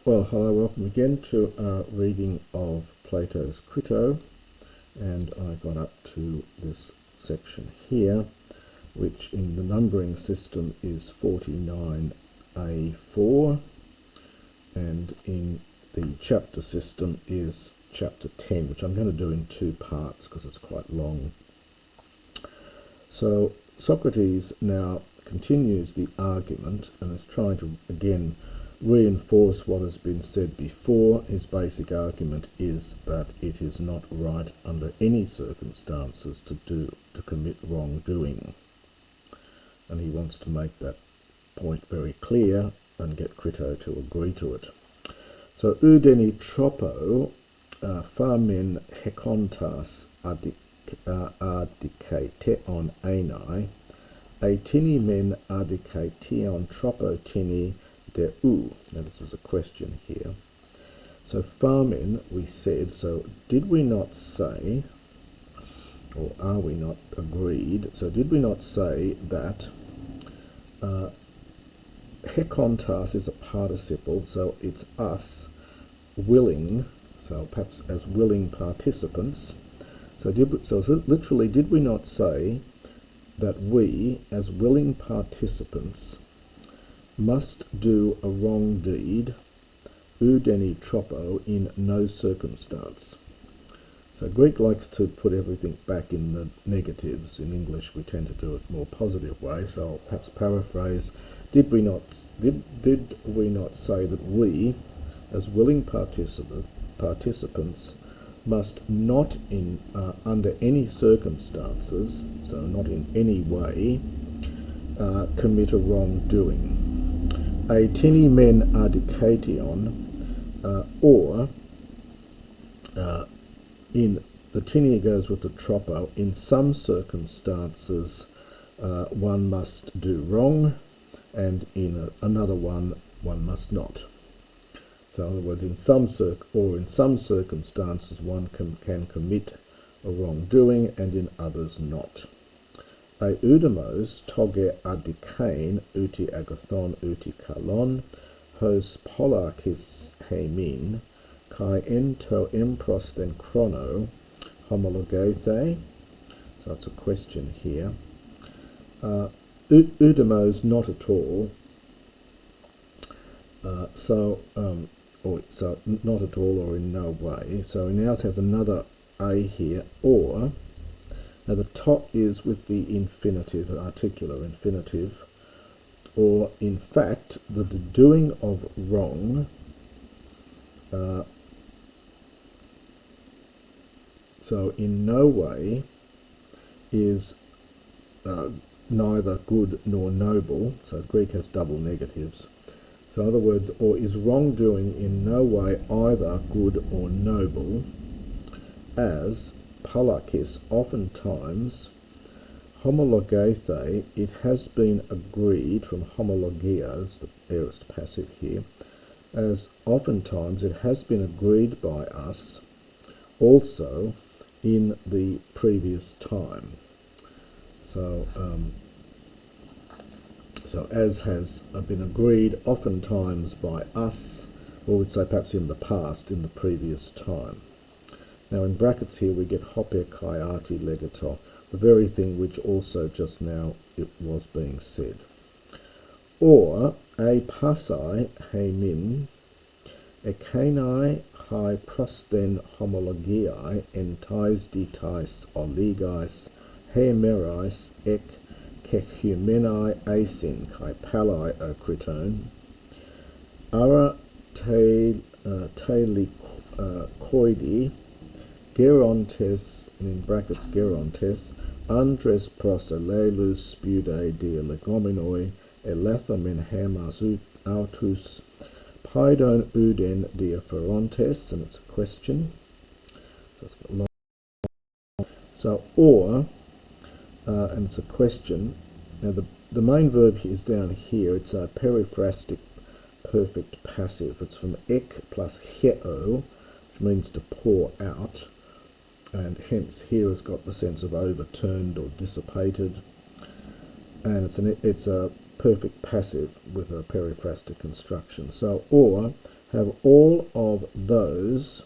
Well, hello, welcome again to our reading of Plato's Crito, and I got up to this section here, which in the numbering system is 49a4, and in the chapter system is chapter 10, which I'm going to do in two parts because it's quite long. So Socrates now continues the argument and is trying to again reinforce what has been said before. His basic argument is that it is not right under any circumstances to commit wrongdoing, and he wants to make that point very clear and get Crito to agree to it. So udeni tropo phamen hekontas adikateon anai, atini men adikateon tropo tini deu. Now this is a question here. So phamen, we said, so did we not say, or are we not agreed, so did we not say that hekontas is a participle, so it's us willing, so perhaps as willing participants. So literally, did we not say that we, as willing participants, must do a wrong deed, udeni tropo, in no circumstance? So Greek likes to put everything back in the negatives. In English we tend to do it more positive way, so I'll perhaps paraphrase. Did we not say that we, as willing participants, must not under any circumstances, so not in any way, commit a wrongdoing? Atini men adikation, or in the tini goes with the tropo, in some circumstances one must do wrong, and in another one must not. So in other words, in some circumstances one can commit a wrongdoing, and in others not. Eudemos toge adikain uti agathon uti kalon, hos polarchis hemin, kai ento emprosten chrono homologothe. So that's a question here. Eudemos, not at all. So not at all or in no way. So he now has another a here, or. Now the top is with the infinitive, articular infinitive, or in fact the doing of wrong, so in no way is neither good nor noble. So Greek has double negatives. So in other words, or is wrongdoing in no way either good or noble, as palakis, oftentimes, homologothe, it has been agreed, from homologia, is the aorist passive here, as oftentimes it has been agreed by us also in the previous time. So as has been agreed oftentimes by us, or we'd say perhaps in the past, in the previous time. Now in brackets here we get hope kai arti legato, the very thing which also just now it was being said. Or a pasai hemin, ekanai hai prosten homologiae entais ditais oligais hemerais ek kechumenai asin kai palai o kriton, ara koidi, gerontes, in brackets gerontes, andres proselelus spude dia legominoi, elethamin hamas autus, paidon uden dia ferontes, and it's a question. So it's got long. So, or, and it's a question. Now the main verb is down here. It's a periphrastic perfect passive. It's from ek plus heo, which means to pour out, and hence here has got the sense of overturned or dissipated, and it's a perfect passive with a periphrastic construction. So, or have all of those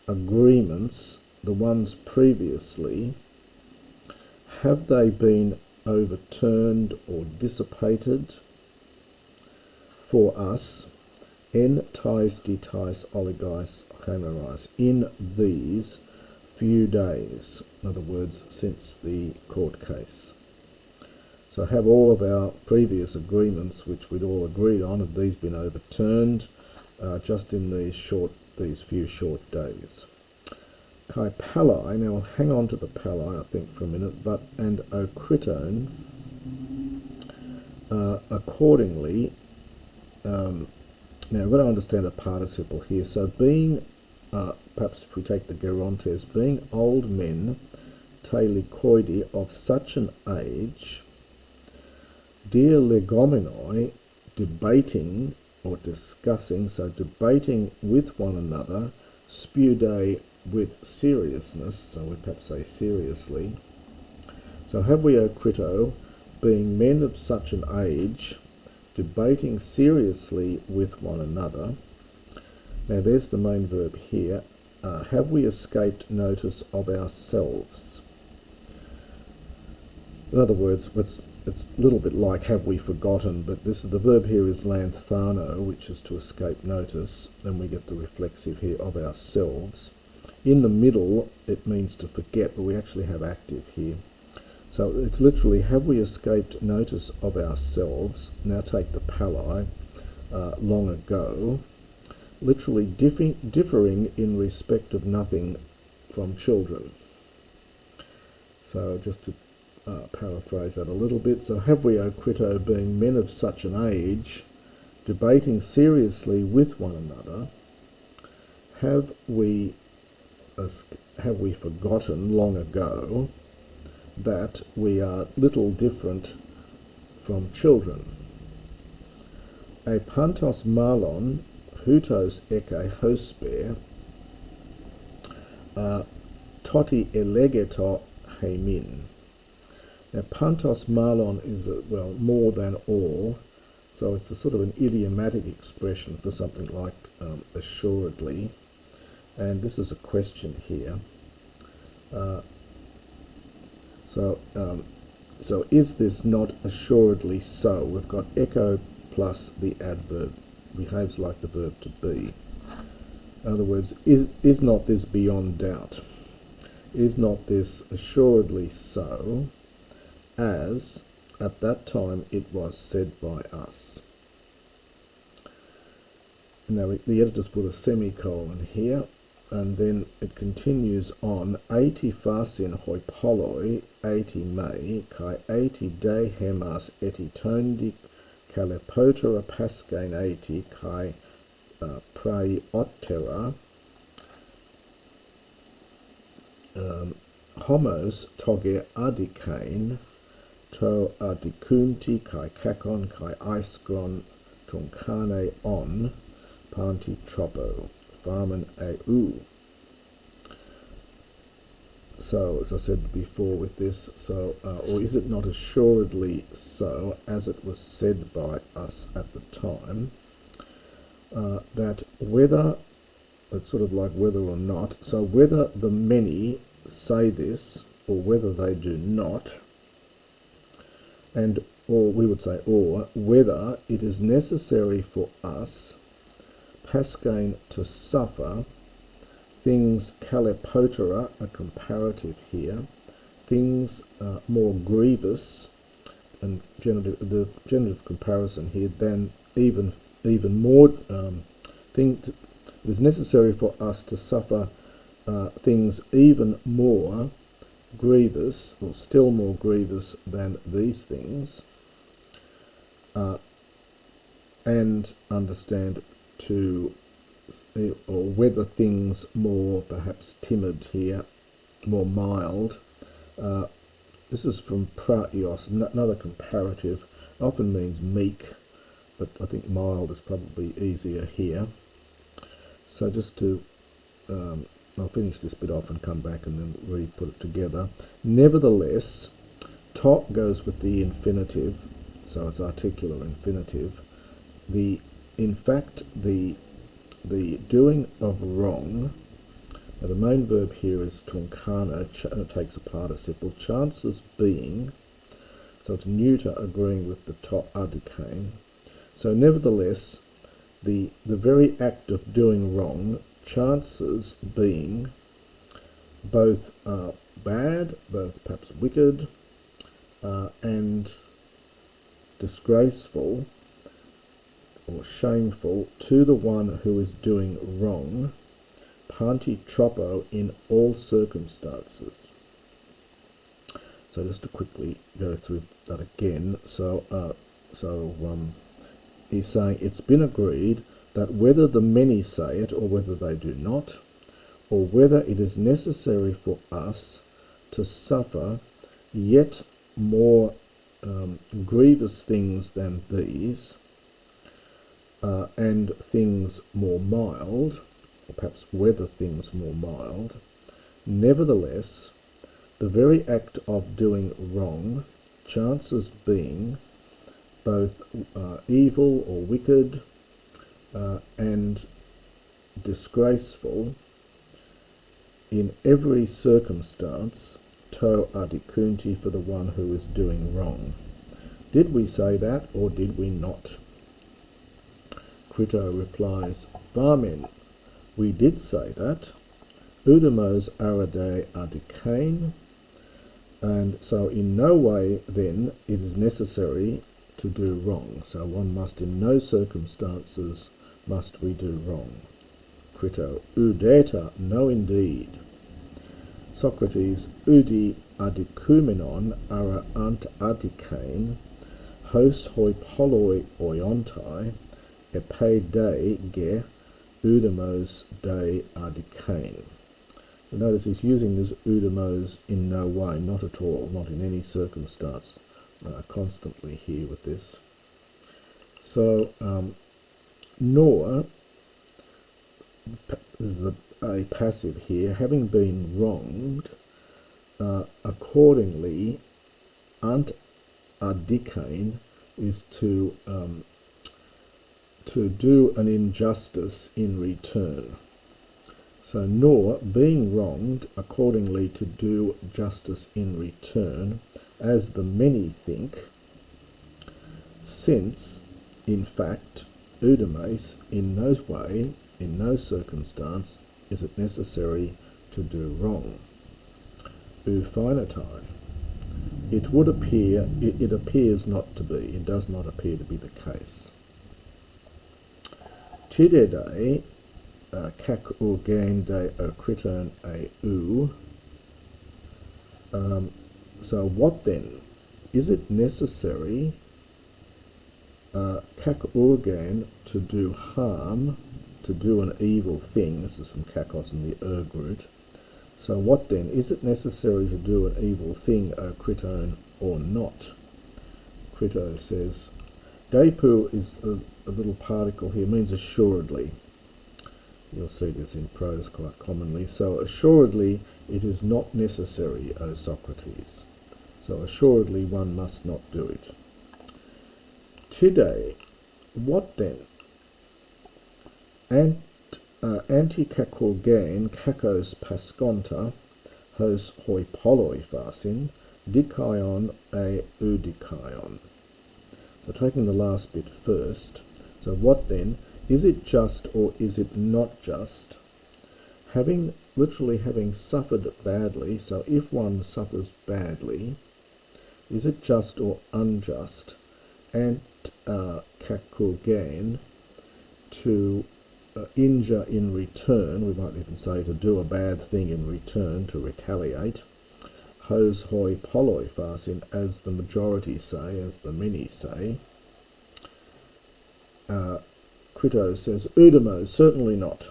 agreements, the ones previously, have they been overturned or dissipated for us en tais ditais oligais homerais, in these few days, in other words, since the court case. So have all of our previous agreements, which we'd all agreed on, have these been overturned just in these few short days? Kai palai, now I'll hang on to the palai, I think, for a minute, and o Crito, accordingly, now we've got to understand a participle here. So being, perhaps if we take the gerontes, being old men, telekoidi, of such an age, dear legomenoi, debating or discussing, so debating with one another, spude, with seriousness, so we perhaps say seriously. So have we, O Crito, being men of such an age, debating seriously with one another. Now there's the main verb here. Have we escaped notice of ourselves? In other words, it's a little bit like have we forgotten, but the verb here is lanthano, which is to escape notice, and we get the reflexive here of ourselves. In the middle, it means to forget, but we actually have active here. So it's literally, have we escaped notice of ourselves? Now take the palai, long ago, literally differing in respect of nothing from children. So just to paraphrase that a little bit, so have we, O Crito, being men of such an age, debating seriously with one another, have we forgotten long ago that we are little different from children? A pantos malon, hutos eke hosper, toti elegeto hemin. Now pantos malon is, more than all, so it's a sort of an idiomatic expression for something like assuredly, and this is a question here. So is this not assuredly so? We've got echo plus the adverb, behaves like the verb to be. In other words, is not this beyond doubt? Is not this assuredly so, as at that time it was said by us? Now the editors put a semicolon here, and then it continues on, 80 fasin hoi poloi, 80 May, kai 80 de hemas etitondic calepotera pascain 80, kai praeotera, homos toge adicain, to adicunti, kai kakon, kai aiskron, tuncane on, panti tropo, farmen eu. So, as I said before with this, or is it not assuredly so, as it was said by us at the time, that whether, it's sort of like whether or not, so whether the many say this, or whether they do not, or we would say, or whether it is necessary for us, pascain, to suffer, things calepotera, a comparative here, things more grievous, and the genitive comparison here, than even more things. It is necessary for us to suffer things even more grievous, or still more grievous than these things, and understand or whether things more perhaps timid here, more mild. This is from praios, another comparative, often means meek, but I think mild is probably easier here. So just to, I'll finish this bit off and come back and then re-put it together. Nevertheless, to goes with the infinitive, so it's articular infinitive. In fact, the the doing of wrong. Now the main verb here is to incarnate, and it takes a participle. Chances being, so it's neuter agreeing with the to adikain. So nevertheless, the very act of doing wrong, chances being both bad, both perhaps wicked, and disgraceful or shameful to the one who is doing wrong, panti troppo, in all circumstances. So just to quickly go through that again. So he's saying it's been agreed that whether the many say it or whether they do not, or whether it is necessary for us to suffer yet more grievous things than these, and things more mild, or perhaps whether things more mild, nevertheless, the very act of doing wrong, chances being both evil or wicked and disgraceful in every circumstance, to adikunti, for the one who is doing wrong. Did we say that, or did we not? Crito replies, Varmen, we did say that. Udamos arade adikain, and so in no way then it is necessary to do wrong. So one must in no circumstances must we do wrong. Crito, udeta, no indeed. Socrates, udi adikumenon ara ant adikain, hos hoi polloi oiontai, epe de ge udamos de adikain. So notice he's using this udamos in no way, not at all, not in any circumstance, constantly here with this. So, nor, this is a passive here, having been wronged, accordingly, ant adikain is to do an injustice in return. So nor, being wronged, accordingly to do justice in return, as the many think, since, in fact, eudames, in no way, in no circumstance, is it necessary to do wrong. Euphinatai, it would appear, it appears not to be, it does not appear to be the case. Tidede, kak urgain de kriton a u. So what then? Is it necessary, kak urgain, to do harm, to do an evil thing? This is from kakos and the erg root. So what then? Is it necessary to do an evil thing, O kriton, or not? Crito says, Depu is a little particle here, means assuredly. You'll see this in prose quite commonly. So assuredly it is not necessary, O Socrates. So assuredly one must not do it. Today, what then? Anti-kakorgain kakos pasconta hos hoi polloi phasin dikaion a eudikaion. So taking the last bit first, so what then? Is it just or is it not just? Literally having suffered badly, so if one suffers badly, is it just or unjust? And kakurgain, to injure in return, we might even say to do a bad thing in return, to retaliate. Hos hoi polloi phasin, as the majority say, as the many say. Crito says, Udamos, certainly not.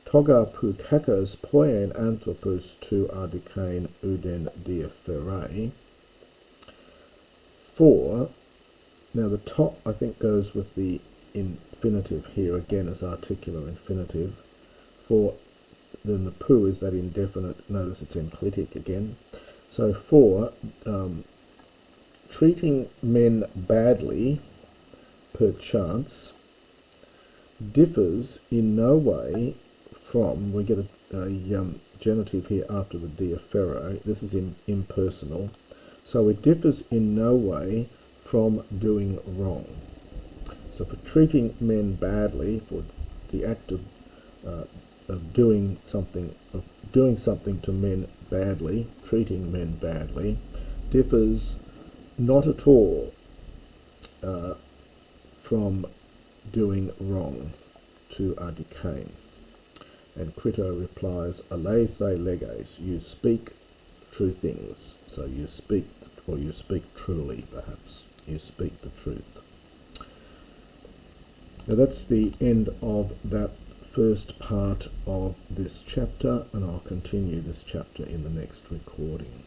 Toga pu kakos poien anthropos tu adikain uden diapherae. For, now the top I think goes with the infinitive here again as articular infinitive. For, then the pu is that indefinite, notice it's enclitic again. So for treating men badly, perchance, differs in no way from, we get a genitive here after the diaphero, this is impersonal, so it differs in no way from doing wrong. So for treating men badly, for the act of doing something to men badly, treating men badly, differs not at all from doing wrong to adikain. And Crito replies, alethe leges, you speak true things. So you speak, or you speak truly, perhaps. You speak the truth. Now that's the end of that first part of this chapter, and I'll continue this chapter in the next recording.